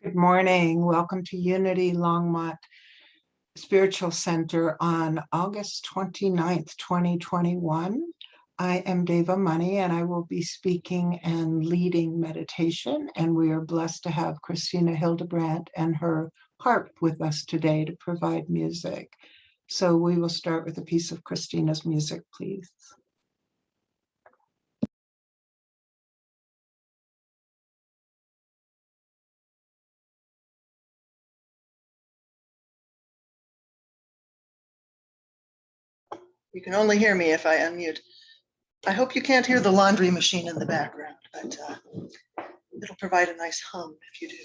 Good morning. Welcome to Unity Longmont Spiritual Center on August 29th, 2021. I am Dava Money, and I will be speaking and leading meditation. And we are blessed to have Christina Hildebrandt and her harp with us today to provide music. So we will start with a piece of Christina's music, please. You can only hear me if I unmute. I hope you can't hear the laundry machine in the background, but it'll provide a nice hum if you do.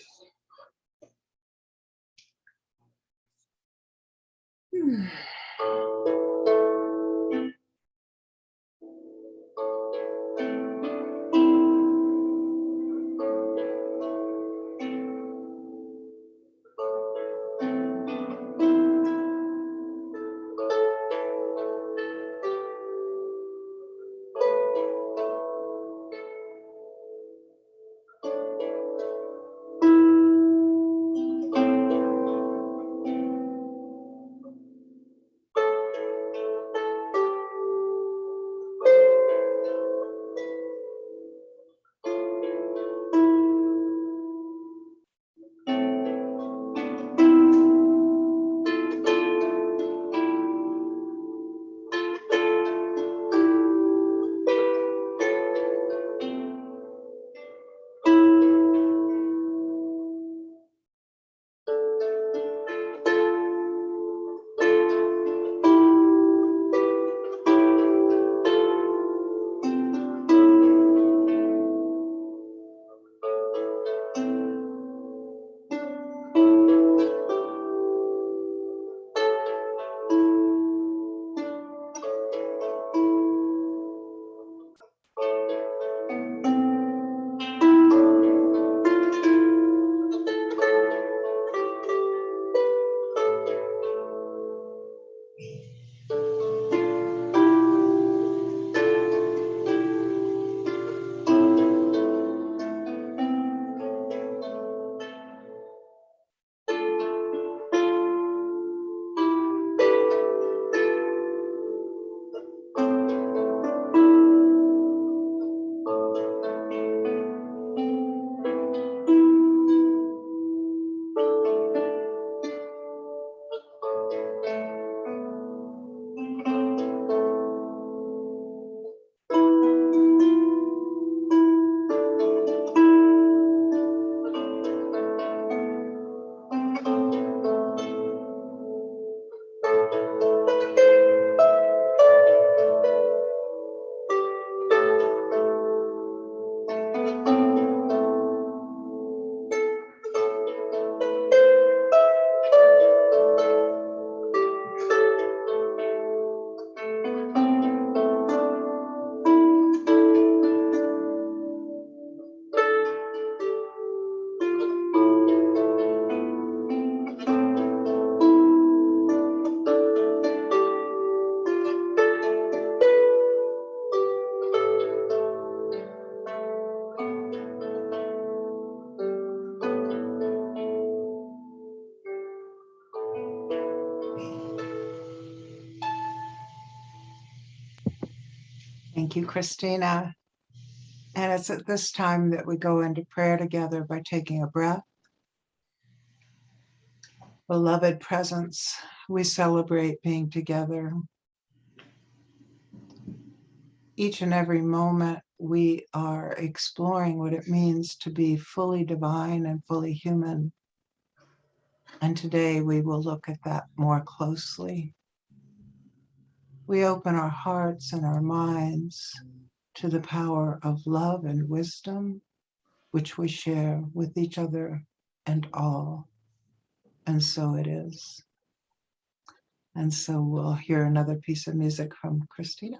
Thank you, Christina. And it's at this time that we go into prayer together by taking a breath. Beloved presence, we celebrate being together. Each and every moment we are exploring what it means to be fully divine and fully human. And today we will look at that more closely. We open our hearts and our minds to the power of love and wisdom, which we share with each other and all. And so it is. And so we'll hear another piece of music from Christina.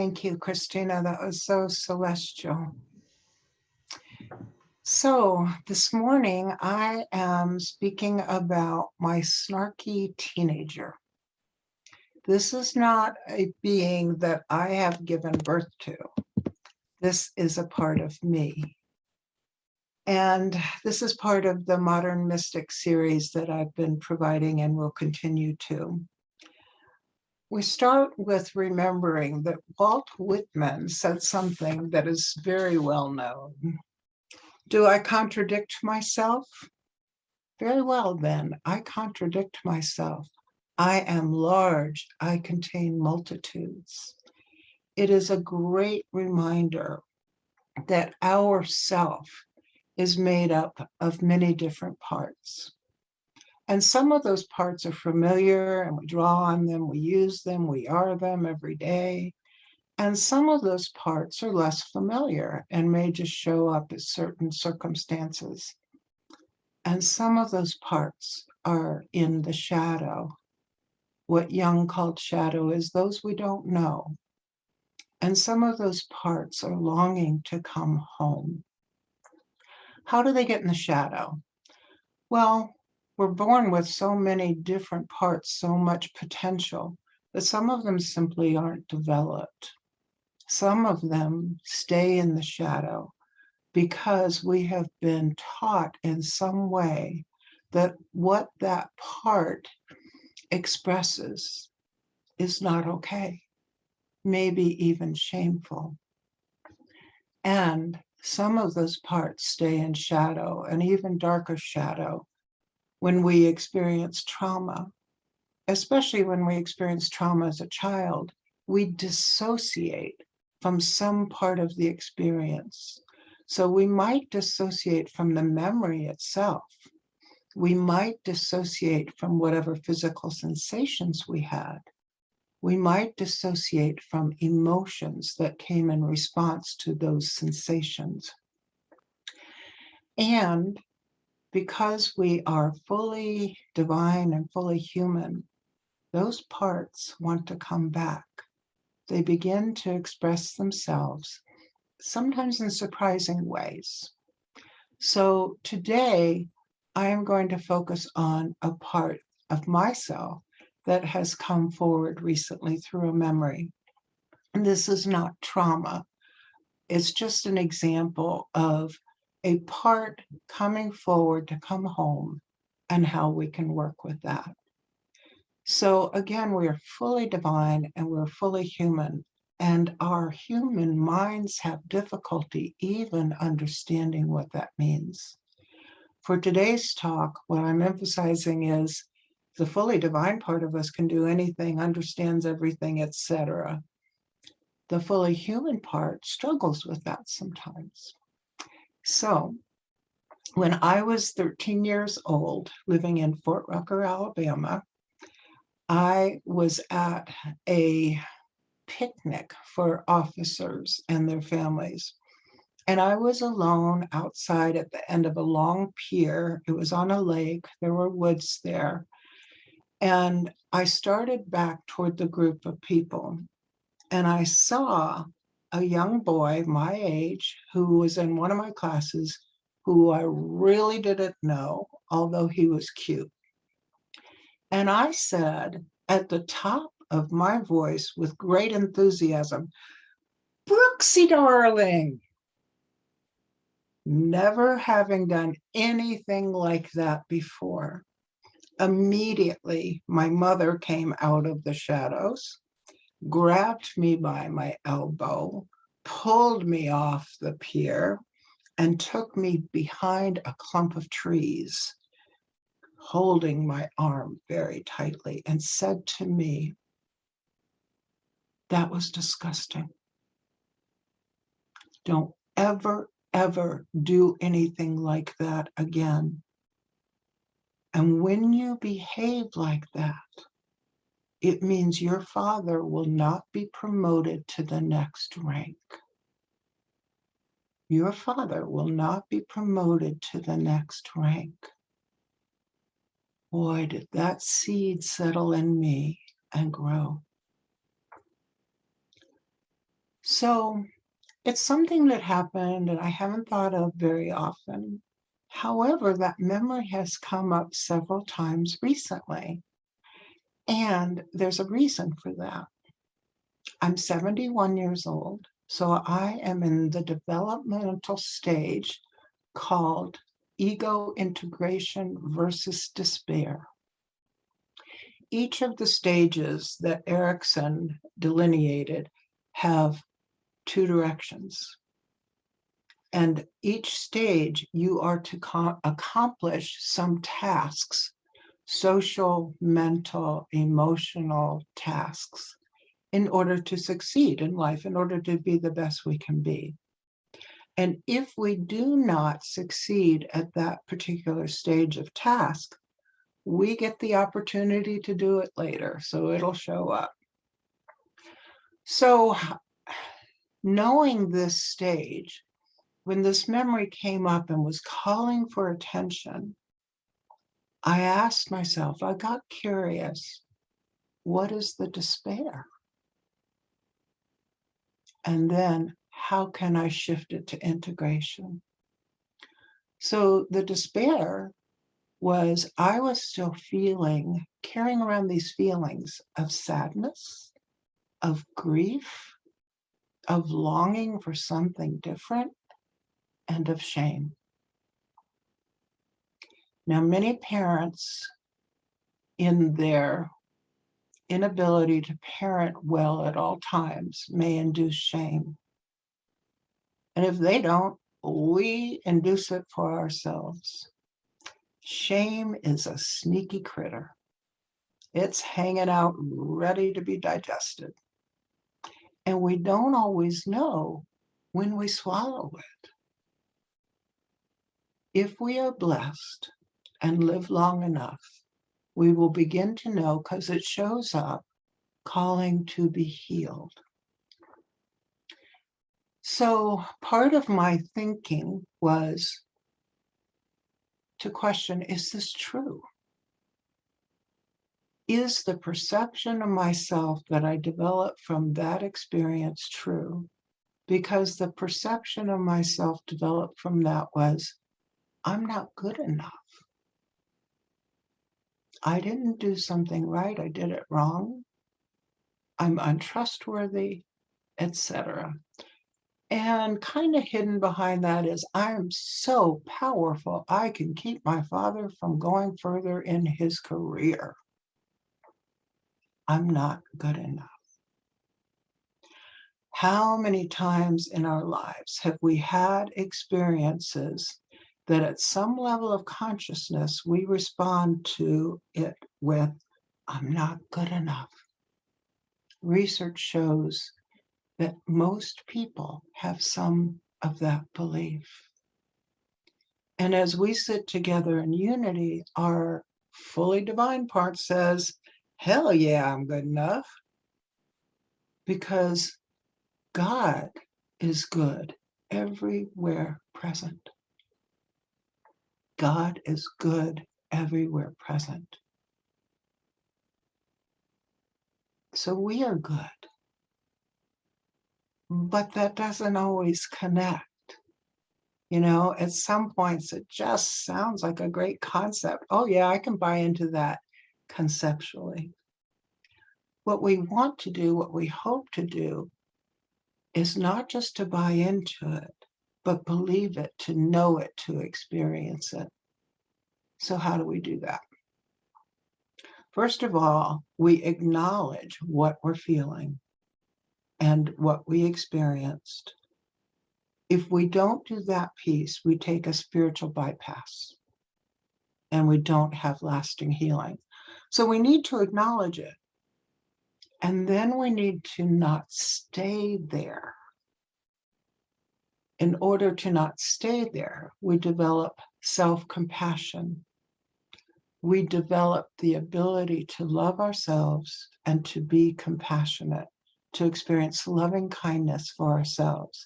Thank you, Christina. That was so celestial. So this morning I am speaking about my snarky teenager. This is not a being that I have given birth to. This is a part of me. And this is part of the Modern Mystic series that I've been providing and will continue to. We start with remembering that Walt Whitman said something that is very well known. Do I contradict myself? Very well, then, I contradict myself. I am large, I contain multitudes. It is a great reminder that our self is made up of many different parts. And some of those parts are familiar and we draw on them, we use them, we are them every day. And some of those parts are less familiar and may just show up at certain circumstances. And some of those parts are in the shadow. What Jung called shadow is those we don't know. And some of those parts are longing to come home. How do they get in the shadow? Well, we're born with so many different parts, so much potential, that some of them simply aren't developed. Some of them stay in the shadow because we have been taught in some way that what that part expresses is not okay, maybe even shameful. And some of those parts stay in shadow, and even darker shadow, when we experience trauma, especially when we experience trauma as a child. We dissociate from some part of the experience. So we might dissociate from the memory itself. We might dissociate from whatever physical sensations we had. We might dissociate from emotions that came in response to those sensations. And because we are fully divine and fully human, those parts want to come back. They begin to express themselves, sometimes in surprising ways. So today, I am going to focus on a part of myself that has come forward recently through a memory. And this is not trauma. It's just an example of a part coming forward to come home and how we can work with that. So again, we are fully divine and we're fully human, and our human minds have difficulty even understanding what that means. For today's talk, what I'm emphasizing is the fully divine part of us can do anything, understands everything, etc. The fully human part struggles with that sometimes. So when I was 13 years old, living in Fort Rucker, Alabama, I was at a picnic for officers and their families. And I was alone outside at the end of a long pier. It was on a lake. There were woods there. And I started back toward the group of people. And I saw a young boy my age who was in one of my classes who I really didn't know, although he was cute. And I said at the top of my voice with great enthusiasm, "Brooksy, darling." Never having done anything like that before. Immediately, my mother came out of the shadows, grabbed me by my elbow, pulled me off the pier, and took me behind a clump of trees, holding my arm very tightly, and said to me, "That was disgusting. Don't ever, ever do anything like that again. And when you behave like that, it means your father will not be promoted to the next rank. Your father will not be promoted to the next rank." Boy, did that seed settle in me and grow. So it's something that happened and I haven't thought of very often. However, that memory has come up several times recently, and there's a reason for that. I'm 71 years old, so I am in the developmental stage called ego integration versus despair. Each of the stages that Erickson delineated have two directions. And each stage, you are to accomplish some tasks, social, mental, emotional tasks, in order to succeed in life, in order to be the best we can be. And if we do not succeed at that particular stage of task, we get the opportunity to do it later, so it'll show up. So knowing this stage, when this memory came up and was calling for attention, I asked myself, I got curious, what is the despair? And then how can I shift it to integration? So the despair was I was still carrying around these feelings of sadness, of grief, of longing for something different, and of shame. Now, many parents, in their inability to parent well at all times, may induce shame. And if they don't, we induce it for ourselves. Shame is a sneaky critter. It's hanging out ready to be digested. And we don't always know when we swallow it. If we are blessed and live long enough, we will begin to know because it shows up calling to be healed. So part of my thinking was to question, is this true? Is the perception of myself that I developed from that experience true? Because the perception of myself developed from that was, I'm not good enough. I didn't do something right, I did it wrong. I'm untrustworthy, etc. And kind of hidden behind that is I'm so powerful, I can keep my father from going further in his career. I'm not good enough. How many times in our lives have we had experiences that at some level of consciousness, we respond to it with, I'm not good enough. Research shows that most people have some of that belief. And as we sit together in unity, our fully divine part says, hell yeah, I'm good enough. Because God is good everywhere present. God is good everywhere present. So we are good. But that doesn't always connect. You know, at some points it just sounds like a great concept. Oh yeah, I can buy into that conceptually. What we want to do, what we hope to do, is not just to buy into it, but believe it, to know it, to experience it. So how do we do that? First of all, we acknowledge what we're feeling and what we experienced. If we don't do that piece, we take a spiritual bypass and we don't have lasting healing. So we need to acknowledge it. And then we need to not stay there. In order to not stay there, we develop self-compassion. We develop the ability to love ourselves and to be compassionate, to experience loving kindness for ourselves.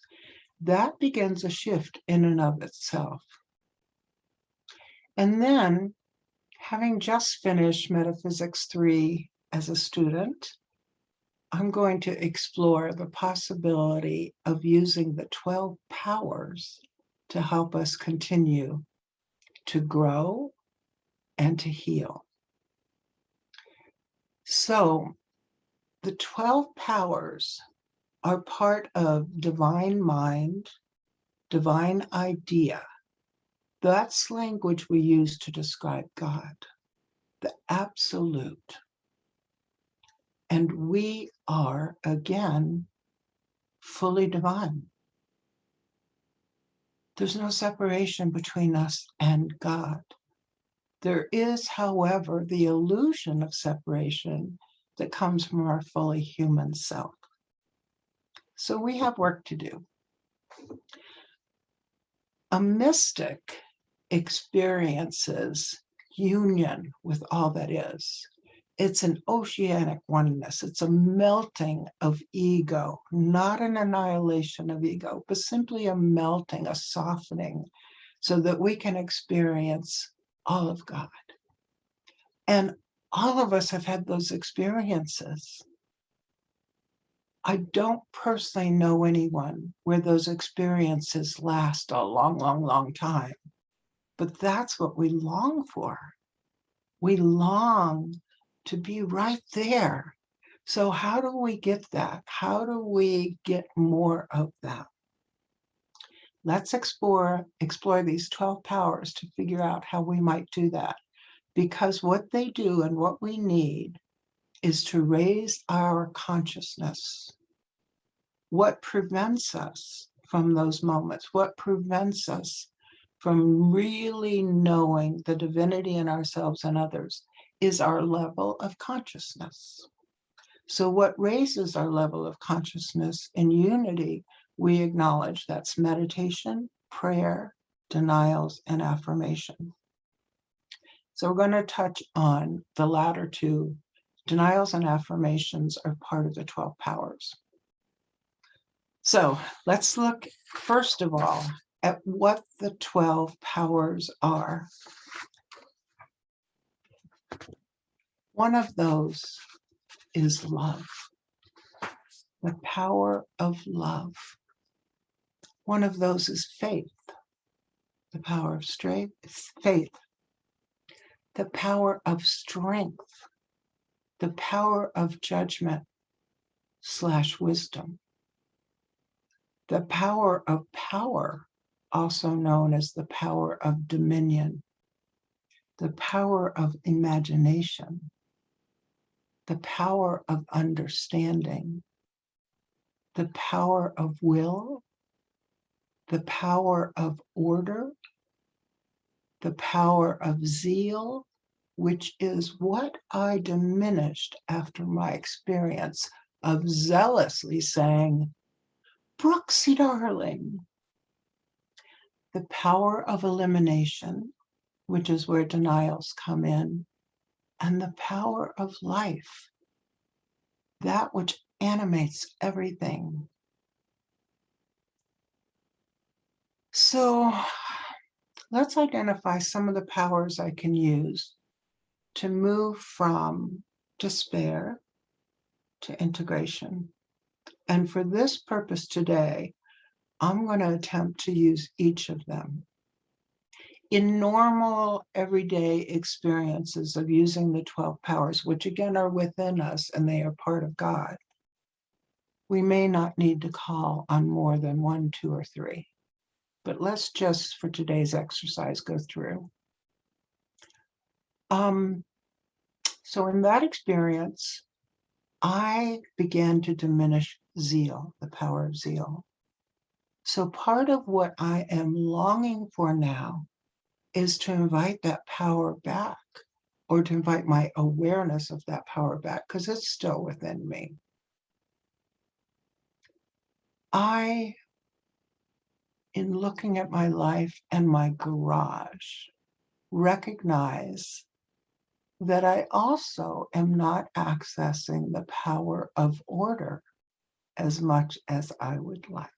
That begins a shift in and of itself. And then, having just finished Metaphysics 3 as a student, I'm going to explore the possibility of using the 12 powers to help us continue to grow and to heal. So the 12 powers are part of divine mind, divine idea. That's language we use to describe God, the absolute. And we are, again, fully divine. There's no separation between us and God. There is, however, the illusion of separation that comes from our fully human self. So we have work to do. A mystic experiences union with all that is. It's an oceanic oneness. It's a melting of ego, not an annihilation of ego, but simply a melting, a softening, so that we can experience all of God. And all of us have had those experiences. I don't personally know anyone where those experiences last a long, long, long time, but that's what we long for. We long to be right there. So how do we get that? How do we get more of that? Let's explore these 12 powers to figure out how we might do that. Because what they do and what we need is to raise our consciousness. What prevents us from those moments? What prevents us from really knowing the divinity in ourselves and others is our level of consciousness. So what raises our level of consciousness in unity, we acknowledge that's meditation, prayer, denials, and affirmation. So we're going to touch on the latter two. Denials and affirmations are part of the 12 powers. So let's look, first of all, at what the 12 powers are. One of those is love, the power of love. One of those is faith, the power of faith, the power of strength, the power of judgment / wisdom, the power of power, also known as the power of dominion, the power of imagination, the power of understanding, the power of will, the power of order, the power of zeal, which is what I diminished after my experience of zealously saying, Brooksy, darling. The power of elimination, which is where denials come in, and the power of life, that which animates everything. So let's identify some of the powers I can use to move from despair to integration. And for this purpose today, I'm going to attempt to use each of them. In normal, everyday experiences of using the 12 powers, which again are within us and they are part of God, we may not need to call on more than 1, 2, or 3. But let's just, for today's exercise, go through. So in that experience, I began to diminish zeal, the power of zeal. So part of what I am longing for now is to invite that power back, or to invite my awareness of that power back, because it's still within me. I, in looking at my life and my garage, recognize that I also am not accessing the power of order as much as I would like.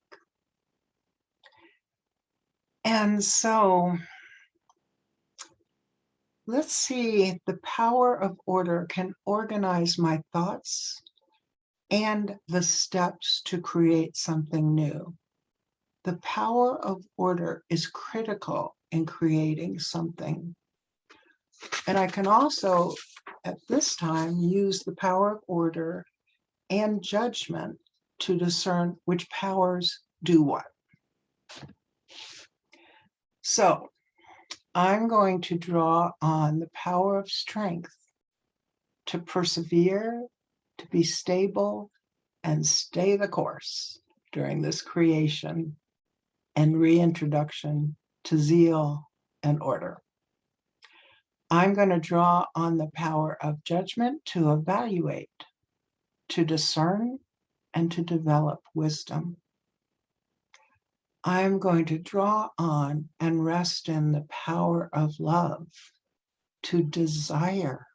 And so let's see, the power of order can organize my thoughts, and the steps to create something new. The power of order is critical in creating something. And I can also, at this time, use the power of order and judgment to discern which powers do what. So I'm going to draw on the power of strength to persevere, to be stable, and stay the course during this creation and reintroduction to zeal and order. I'm going to draw on the power of judgment to evaluate, to discern, and to develop wisdom. I'm going to draw on and rest in the power of love to desire.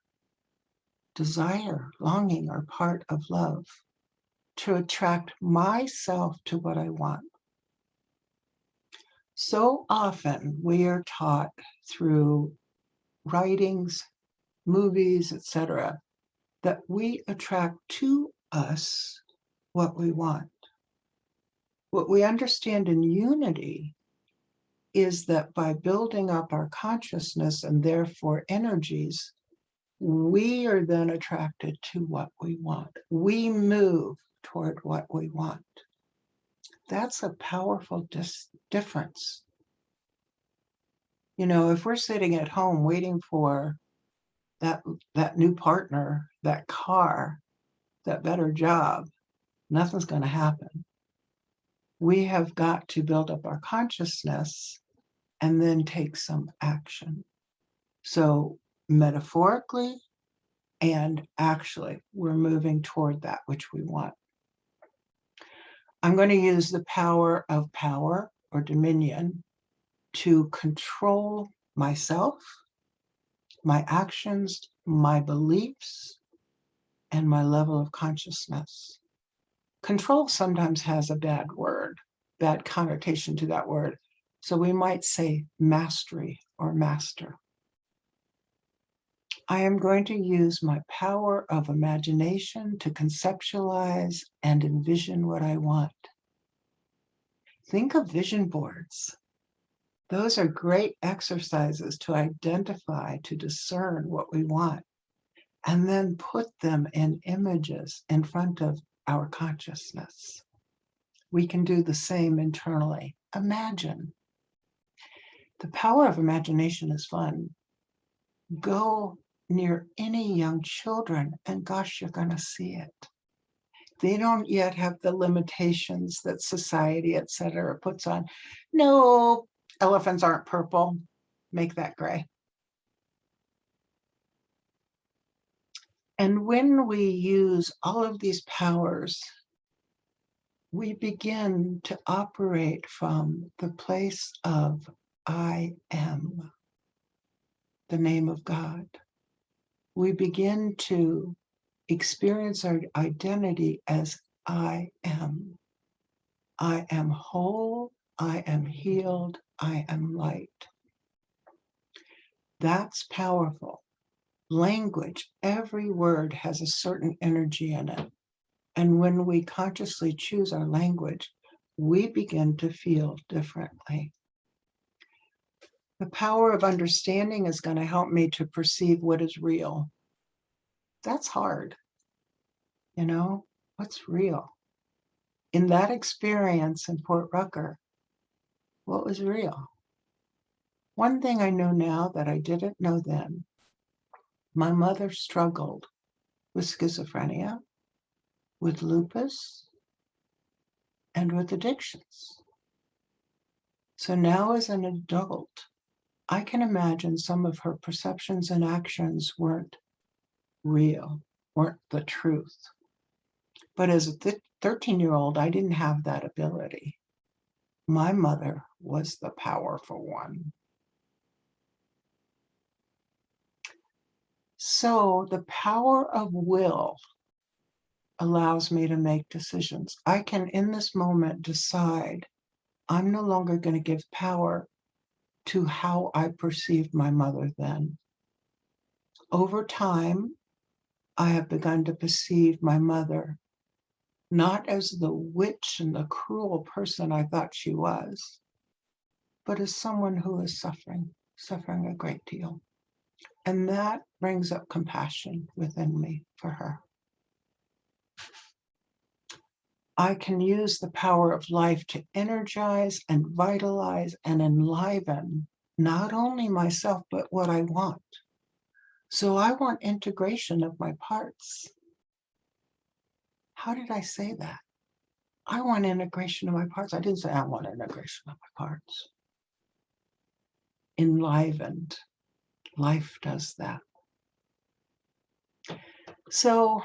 Desire, longing are part of love, to attract myself to what I want. So often we are taught through writings, movies, etc., that we attract to us what we want. What we understand in unity is that by building up our consciousness and therefore energies, we are then attracted to what we want. We move toward what we want. That's a powerful difference. You know, if we're sitting at home waiting for that new partner, that car, that better job, nothing's going to happen. We have got to build up our consciousness and then take some action. So metaphorically and actually, we're moving toward that which we want. I'm going to use the power of power or dominion to control myself, my actions, my beliefs, and my level of consciousness. Control sometimes has a bad connotation to that word. So we might say mastery or master. I am going to use my power of imagination to conceptualize and envision what I want. Think of vision boards. Those are great exercises to identify, to discern what we want, and then put them in images in front of our consciousness. We can do the same internally. Imagine. The power of imagination is fun. Go near any young children and gosh, you're going to see it. They don't yet have the limitations that society, etc., puts on. No, elephants aren't purple. Make that gray. And when we use all of these powers, we begin to operate from the place of I am, the name of God. We begin to experience our identity as I am. I am whole, I am healed, I am light. That's powerful. Language, every word has a certain energy in it. And when we consciously choose our language, we begin to feel differently. The power of understanding is going to help me to perceive what is real. That's hard. You know, what's real? In that experience in Port Rucker, what was real? One thing I know now that I didn't know then, my mother struggled with schizophrenia, with lupus, and with addictions. So now as an adult, I can imagine some of her perceptions and actions weren't real, weren't the truth. But as a 13-year-old, I didn't have that ability. My mother was the powerful one. So the power of will allows me to make decisions. I can, in this moment, decide I'm no longer going to give power to how I perceived my mother then. Over time, I have begun to perceive my mother not as the witch and the cruel person I thought she was, but as someone who is suffering a great deal. And that brings up compassion within me for her. I can use the power of life to energize and vitalize and enliven not only myself, but what I want. So I want integration of my parts. How did I say that? I want integration of my parts. I didn't say I want integration of my parts. Enlivened. Life does that. So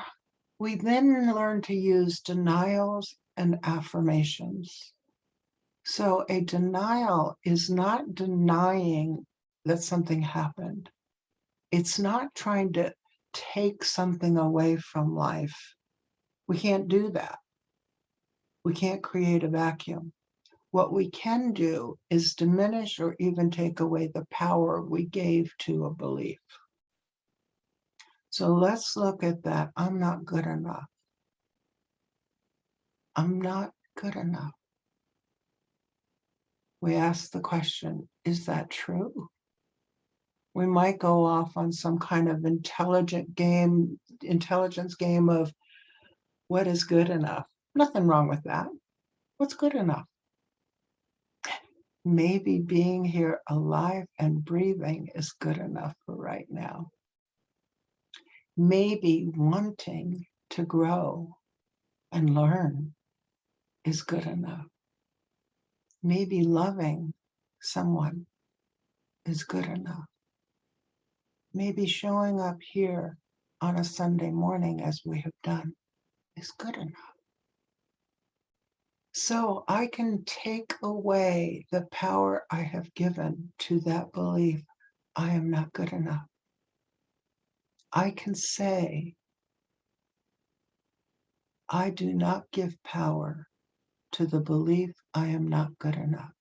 we then learn to use denials and affirmations. So a denial is not denying that something happened. It's not trying to take something away from life. We can't do that. We can't create a vacuum. What we can do is diminish or even take away the power we gave to a belief. So let's look at that. I'm not good enough. I'm not good enough. We ask the question, is that true? We might go off on some kind of intelligence game of what is good enough. Nothing wrong with that. What's good enough? Maybe being here alive and breathing is good enough for right now. Maybe wanting to grow and learn is good enough. Maybe loving someone is good enough. Maybe showing up here on a Sunday morning as we have done is good enough. So I can take away the power I have given to that belief, I am not good enough. I can say, I do not give power to the belief I am not good enough.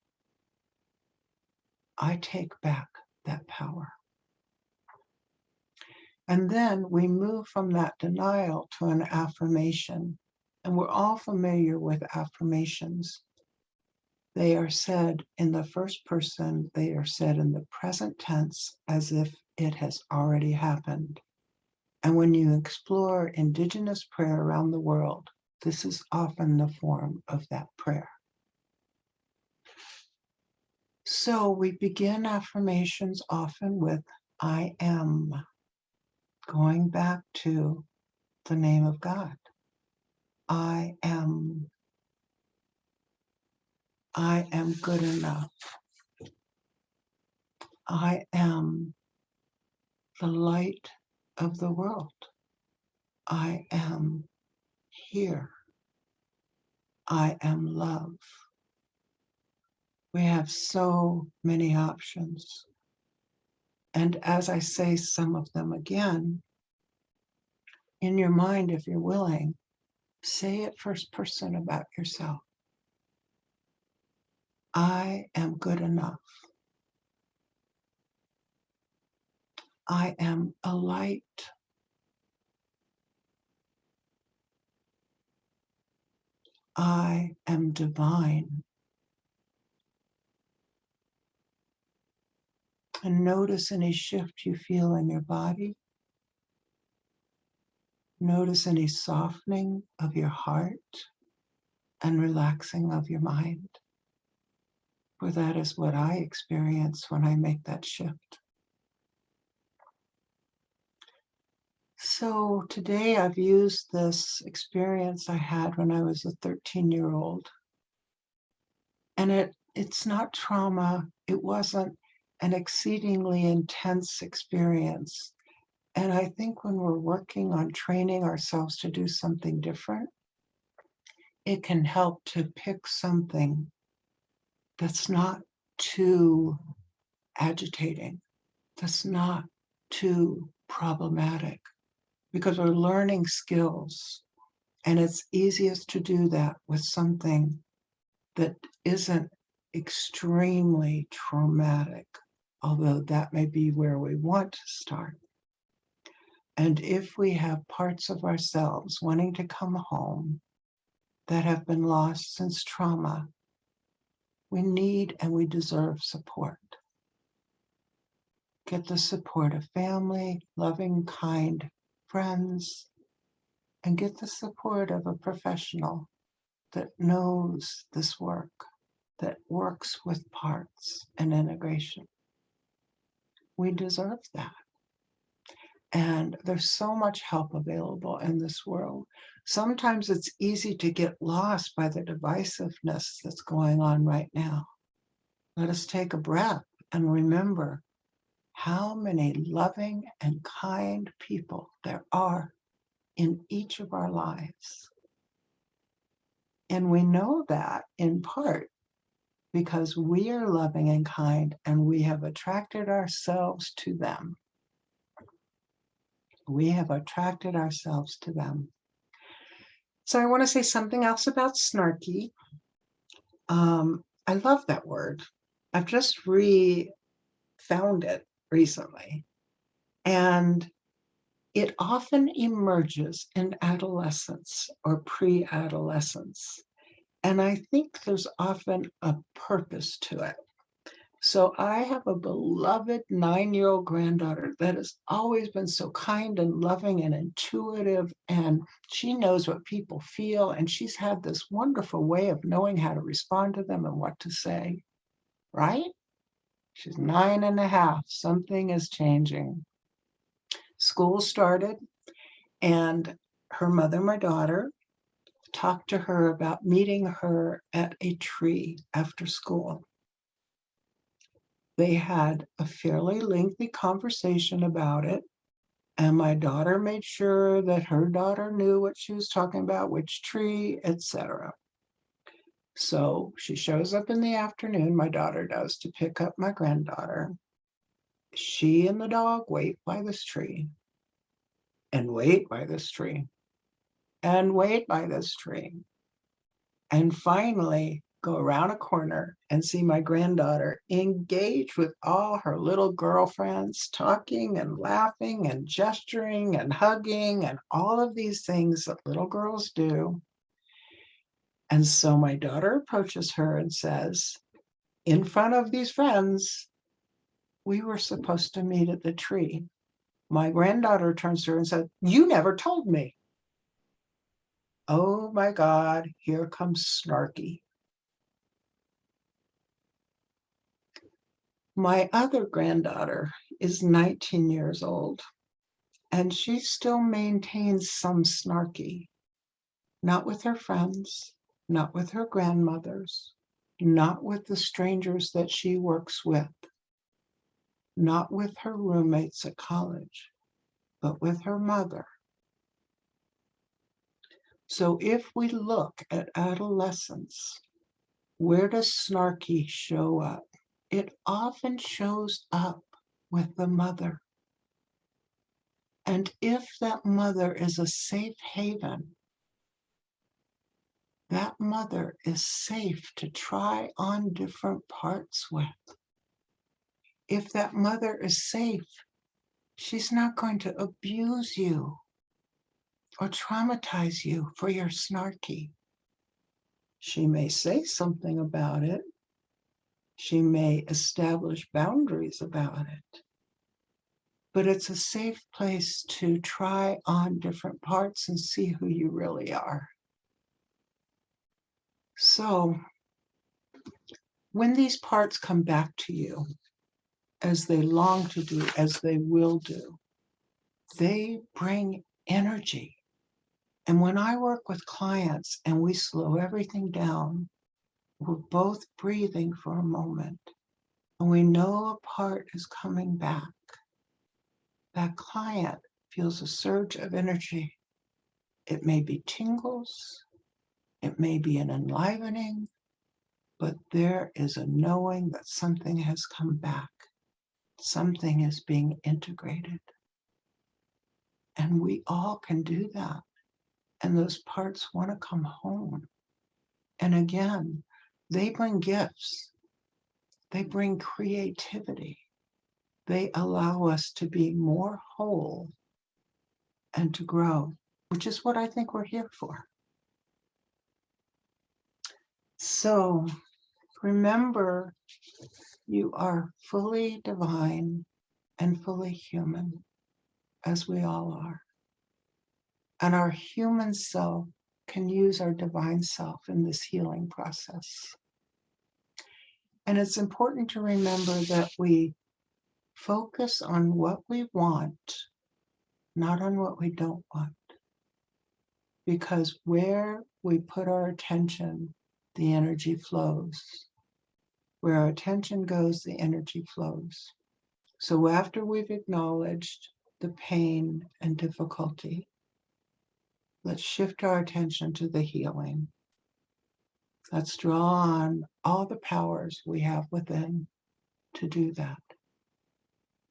I take back that power. And then we move from that denial to an affirmation. And we're all familiar with affirmations. They are said in the first person, they are said in the present tense as if it has already happened. And when you explore Indigenous prayer around the world, this is often the form of that prayer. So we begin affirmations often with I am, going back to the name of God. I am good enough. I am the light of the world. I am here. I am love. We have so many options. And as I say some of them again, in your mind, if you're willing, say it first person about yourself. I am good enough. I am a light. I am divine. And notice any shift you feel in your body. Notice any softening of your heart and relaxing of your mind. For that is what I experience when I make that shift. So today I've used this experience I had when I was a 13-year-old. And it's not trauma. It wasn't an exceedingly intense experience. And I think when we're working on training ourselves to do something different, it can help to pick something that's not too agitating, that's not too problematic, because we're learning skills. And it's easiest to do that with something that isn't extremely traumatic, although that may be where we want to start. And if we have parts of ourselves wanting to come home, that have been lost since trauma. We need and we deserve support. Get the support of family, loving, kind friends, and get the support of a professional that knows this work, that works with parts and integration. We deserve that. And there's so much help available in this world. Sometimes it's easy to get lost by the divisiveness that's going on right now. Let us take a breath and remember how many loving and kind people there are in each of our lives. And we know that in part because we are loving and kind and we have attracted ourselves to them. We have attracted ourselves to them. So I want to say something else about snarky. I love that word. I've just found it recently. And it often emerges in adolescence or pre-adolescence. And I think there's often a purpose to it. So I have a beloved 9-year-old granddaughter that has always been so kind and loving and intuitive, and she knows what people feel, and she's had this wonderful way of knowing how to respond to them and what to say, right? She's 9.5. Something is changing. School started, and her mother, my daughter, talked to her about meeting her at a tree after school. They had a fairly lengthy conversation about it, and my daughter made sure that her daughter knew what she was talking about, which tree, etc. So she shows up in the afternoon, my daughter does, to pick up my granddaughter. She and the dog wait by this tree, and wait by this tree, and wait by this tree, and finally go around a corner and see my granddaughter engage with all her little girlfriends, talking and laughing and gesturing and hugging and all of these things that little girls do. And so my daughter approaches her and says, in front of these friends, we were supposed to meet at the tree. My granddaughter turns to her and said, you never told me. Oh my God, here comes Snarky. My other granddaughter is 19 years old, and she still maintains some snarky, not with her friends, not with her grandmothers, not with the strangers that she works with, not with her roommates at college, but with her mother. So if we look at adolescence, where does snarky show up? It often shows up with the mother. And if that mother is a safe haven, that mother is safe to try on different parts with. If that mother is safe, she's not going to abuse you or traumatize you for your snarky. She may say something about it. She may establish boundaries about it. But it's a safe place to try on different parts and see who you really are. So when these parts come back to you, as they long to do, as they will do, they bring energy. And when I work with clients and we slow everything down, we're both breathing for a moment, and we know a part is coming back. That client feels a surge of energy. It may be tingles, it may be an enlivening, but there is a knowing that something has come back. Something is being integrated. And we all can do that. And those parts want to come home. And again, they bring gifts. They bring creativity. They allow us to be more whole and to grow, which is what I think we're here for. So remember, you are fully divine and fully human, as we all are. And our human self can use our divine self in this healing process. And it's important to remember that we focus on what we want, not on what we don't want. Because where we put our attention, the energy flows. Where our attention goes, the energy flows. So after we've acknowledged the pain and difficulty, let's shift our attention to the healing. Let's draw on all the powers we have within to do that.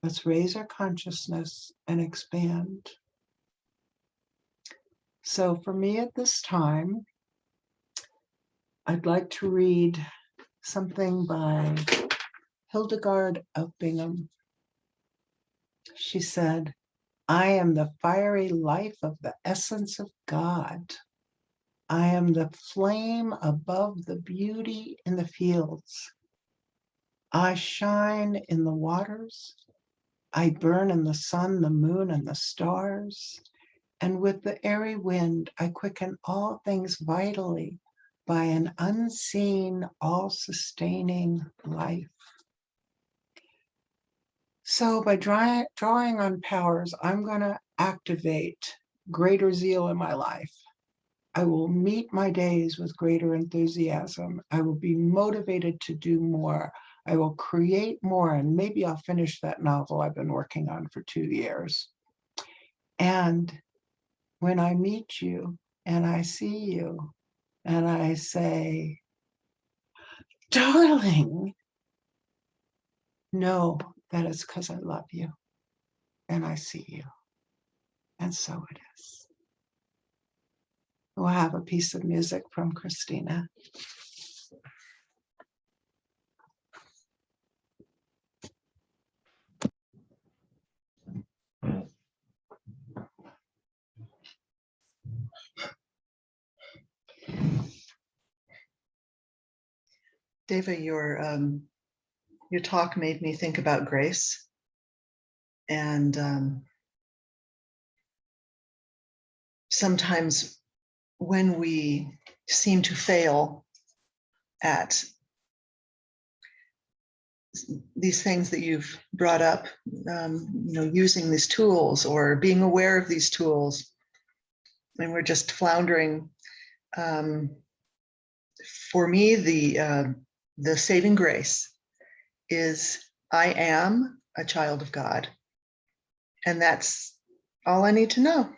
Let's raise our consciousness and expand. So for me at this time, I'd like to read something by Hildegard of Bingen. She said, I am the fiery life of the essence of God. I am the flame above the beauty in the fields. I shine in the waters. I burn in the sun, the moon, and the stars. And with the airy wind, I quicken all things vitally by an unseen, all-sustaining life. So by drawing on powers, I'm going to activate greater zeal in my life. I will meet my days with greater enthusiasm. I will be motivated to do more. I will create more, and maybe I'll finish that novel I've been working on for 2 years. And when I meet you and I see you and I say, darling, know that it's because I love you and I see you. And so it is. We'll have a piece of music from Christina. Dava, your talk made me think about grace. And sometimes when we seem to fail at these things that you've brought up, using these tools or being aware of these tools, and we're just floundering. For me, the saving grace is I am a child of God, and that's all I need to know.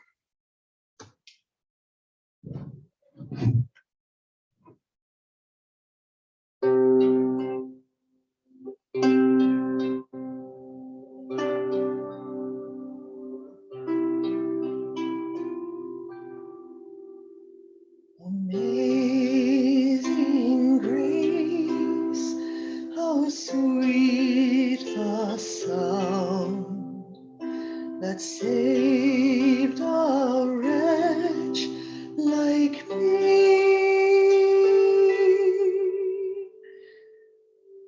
Amazing grace, how sweet the sound that saved a wretch like me.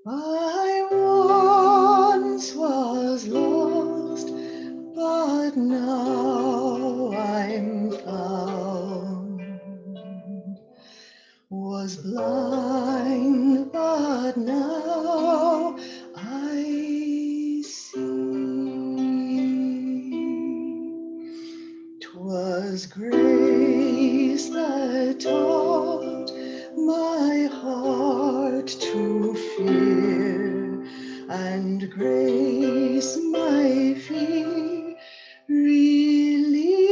I once was lost, but now I'm found. Was blind, but now I see. 'Twas grace that taught my heart to fear, and grace my fear relieved.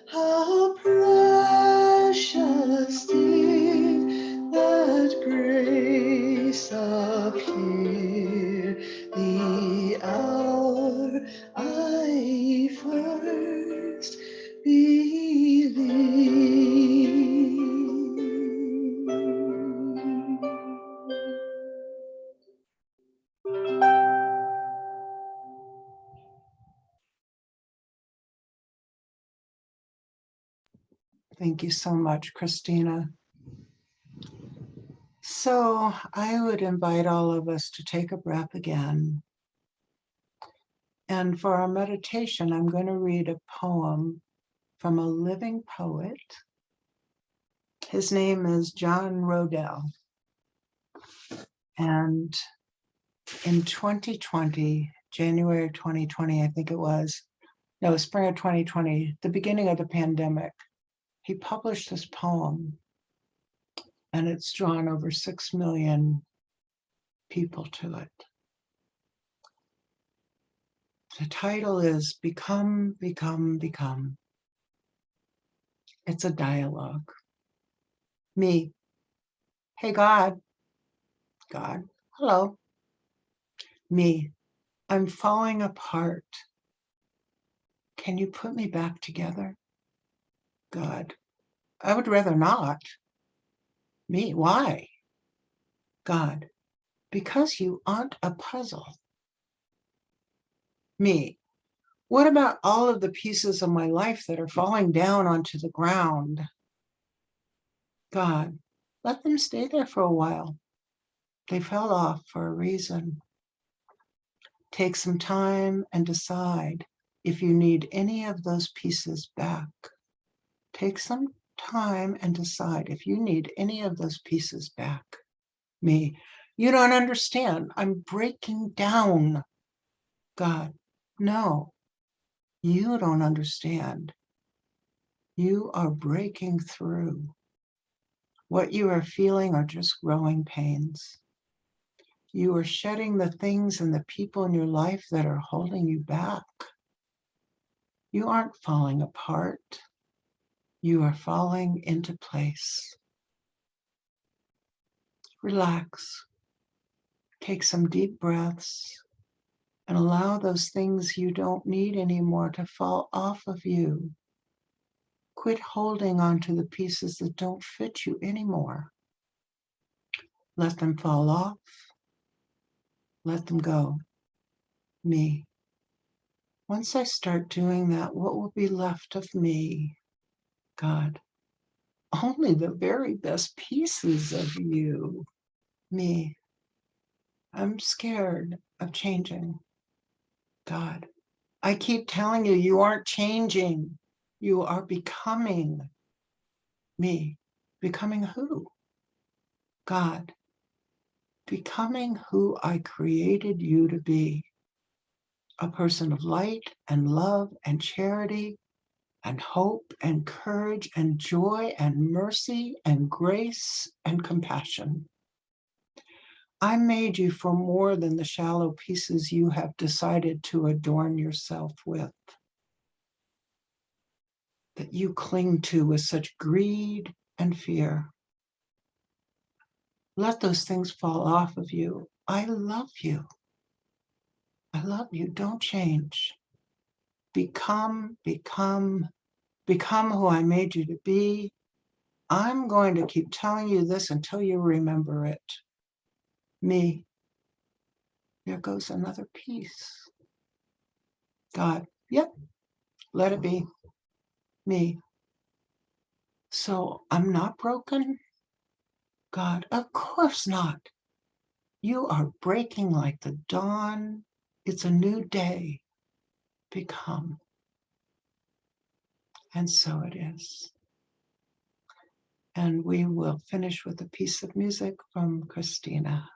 How precious did that grace appear the hour I first believed. Thank you so much, Christina. So I would invite all of us to take a breath again. And for our meditation, I'm going to read a poem from a living poet. His name is John Rodell. And in 2020, January 2020, I think it was, no, spring of 2020, the beginning of the pandemic, he published this poem, and it's drawn over 6 million people to it. The title is Become, Become, Become. It's a dialogue. Me. Hey, God. God. Hello. Me. I'm falling apart. Can you put me back together? God. I would rather not. Me. Why? God. Because you aren't a puzzle. Me. What about all of the pieces of my life that are falling down onto the ground? God. Let them stay there for a while. They fell off for a reason. Take some time and decide if you need any of those pieces back. Take some time and decide if you need any of those pieces back. Me. You don't understand. I'm breaking down. God. No, you don't understand. You are breaking through. What you are feeling are just growing pains. You are shedding the things and the people in your life that are holding you back. You aren't falling apart. You are falling into place. Relax. Take some deep breaths and allow those things you don't need anymore to fall off of you. Quit holding on to the pieces that don't fit you anymore. Let them fall off. Let them go. Me. Once I start doing that, what will be left of me? God. Only the very best pieces of you. Me. I'm scared of changing. God. I keep telling you, you aren't changing. You are becoming. Me. Becoming who? God. Becoming who I created you to be. A person of light and love and charity and hope and courage and joy and mercy and grace and compassion. I made you for more than the shallow pieces you have decided to adorn yourself with, that you cling to with such greed and fear. Let those things fall off of you. I love you. I love you. Don't change. Become, become, become who I made you to be. I'm going to keep telling you this until you remember it. Me. There goes another piece. God. Yep. Let it be. Me. So I'm not broken? God. Of course not. You are breaking like the dawn. It's a new day. Become. And so it is. And we will finish with a piece of music from Christina.